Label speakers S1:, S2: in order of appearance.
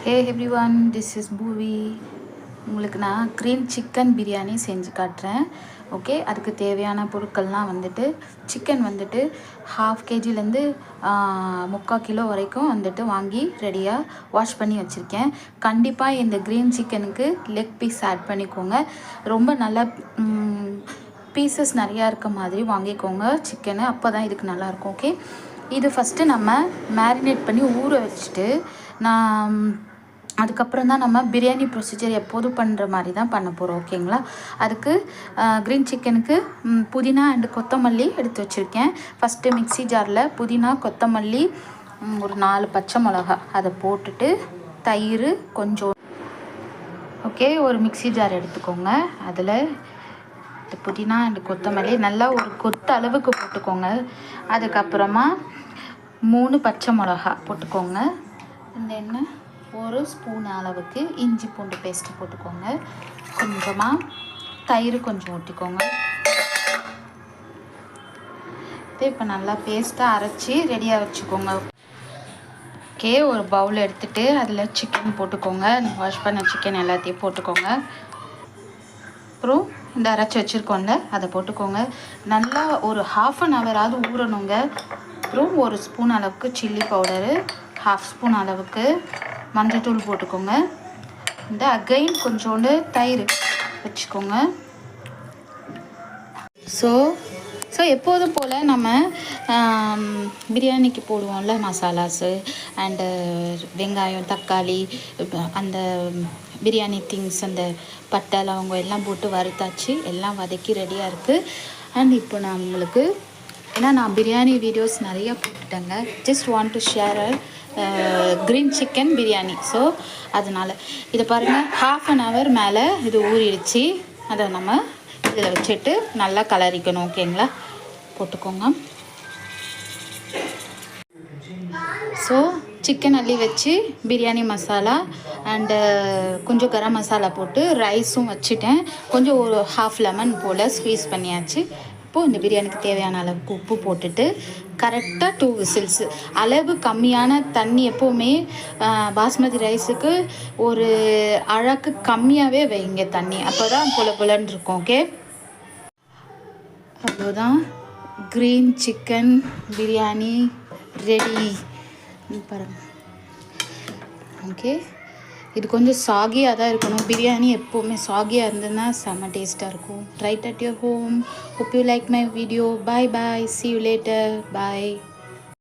S1: Hey everyone, this is பூவி. உங்களுக்கு நான் க்ரீன் சிக்கன் பிரியாணி செஞ்சு காட்டுறேன். ஓகே, அதுக்கு தேவையான பொருட்கள்லாம் வந்துட்டு சிக்கன் வந்துட்டு 1/2 kgலேருந்து 3/4 கிலோ வரைக்கும் வந்துட்டு வாங்கி ரெடியாக வாஷ் பண்ணி வச்சுருக்கேன். கண்டிப்பாக இந்த க்ரீன் சிக்கனுக்கு லெக் பீஸ் ஆட் பண்ணிக்கோங்க. ரொம்ப நல்லா பீசஸ் நிறையா இருக்க மாதிரி வாங்கிக்கோங்க சிக்கனை, அப்போ தான் இதுக்கு நல்லாயிருக்கும். ஓகே, இது ஃபஸ்ட்டு நம்ம மேரினேட் பண்ணி ஊற வச்சுட்டு அதுக்கப்புறம் தான் நம்ம பிரியாணி ப்ரொசீஜர் எப்போதும் பண்ணுற மாதிரி தான் பண்ண போகிறோம். ஓகேங்களா, அதுக்கு க்ரீன் சிக்கனுக்கு புதினா அண்டு கொத்தமல்லி எடுத்து வச்சுருக்கேன். ஃபஸ்ட்டு மிக்ஸி ஜாரில் புதினா, கொத்தமல்லி, ஒரு 4 பச்சை மிளகா அதை போட்டுட்டு தயிர் கொஞ்சம். ஓகே, ஒரு மிக்ஸி ஜார் எடுத்துக்கோங்க. அதில் இந்த புதினா அண்டு கொத்தமல்லி நல்லா ஒரு கொத்து அளவுக்கு போட்டுக்கோங்க. அதுக்கப்புறமா 3 பச்சை மிளகா போட்டுக்கோங்க. இந்த எண்ணெய் 1 ஸ்பூன் அளவுக்கு இஞ்சி பூண்டு பேஸ்ட்டு போட்டுக்கோங்க. கொஞ்சமாக தயிர் கொஞ்சம் ஊற்றிக்கோங்க. இப்போ நல்லா பேஸ்ட்டாக அரைச்சி ரெடியாக வச்சுக்கோங்க. ஓகே, ஒரு பவுல் எடுத்துகிட்டு அதில் சிக்கன் போட்டுக்கோங்க. வாஷ் பண்ண சிக்கன் எல்லாத்தையும் போட்டுக்கோங்க. அப்புறம் இந்த அரைச்சி வச்சுருக்கோம்ல அதை போட்டுக்கோங்க. நல்லா ஒரு 1/2 hour ஊறணுங்க. அப்புறம் 1 ஸ்பூன் அளவுக்கு சில்லி பவுடரு, 1/2 ஸ்பூன் அளவுக்கு மஞ்சள்தூள் போட்டுக்கோங்க. இந்த அகைன் கொஞ்சோண்டு தயிர் வச்சுக்கோங்க. ஸோ எப்போதும் போல் நம்ம பிரியாணிக்கு போடுவோம்ல மசாலாஸு அண்டு வெங்காயம், தக்காளி, அந்த பிரியாணி திங்ஸ், அந்த பட்டை, லவங்கம் எல்லாம் போட்டு வறுத்தாச்சு, எல்லாம் வதக்கி ரெடியாக இருக்குது. அண்ட் இப்போ நான் உங்களுக்கு, ஏன்னா நான் பிரியாணி வீடியோஸ் நிறையா போட்டுட்டேங்க, just want to share green chicken biryani. So அதனால் இதை பாருங்கள், 1/2 hour மேலே இது ஊறிடுச்சு. அதை நம்ம இதில் வச்சுட்டு நல்லா கலரிக்கணும். ஓகேங்களா, போட்டுக்கோங்க. ஸோ சிக்கன் அள்ளி வச்சு பிரியாணி மசாலா அண்டு கொஞ்சம் கரம் மசாலா போட்டு ரைஸும் வச்சுட்டேன். கொஞ்சம் ஒரு 1/2 lemon போல் ஸ்க்வீஸ் பண்ணியாச்சு. இப்போது இந்த பிரியாணிக்கு தேவையான அளவுக்கு உப்பு போட்டுட்டு கரெக்டாக 2 whistles. அளவு கம்மியான தண்ணி எப்போவுமே பாஸ்மதி ரைஸுக்கு ஒரு அழகு கம்மியாகவே வைங்க தண்ணி, அப்போ தான் புலன்னு இருக்கும். ஓகே, அவ்வளோதான், க்ரீன் சிக்கன் பிரியாணி ரெடி பாருங்கள். ஓகே, இது கொஞ்சம் சாகியாக தான் இருக்கணும். பிரியாணி எப்போவுமே சாகியாக இருந்ததுன்னா செம்ம டேஸ்ட்டாக இருக்கும். Try at your home. Hope you like my video. Bye bye, see you later. Bye.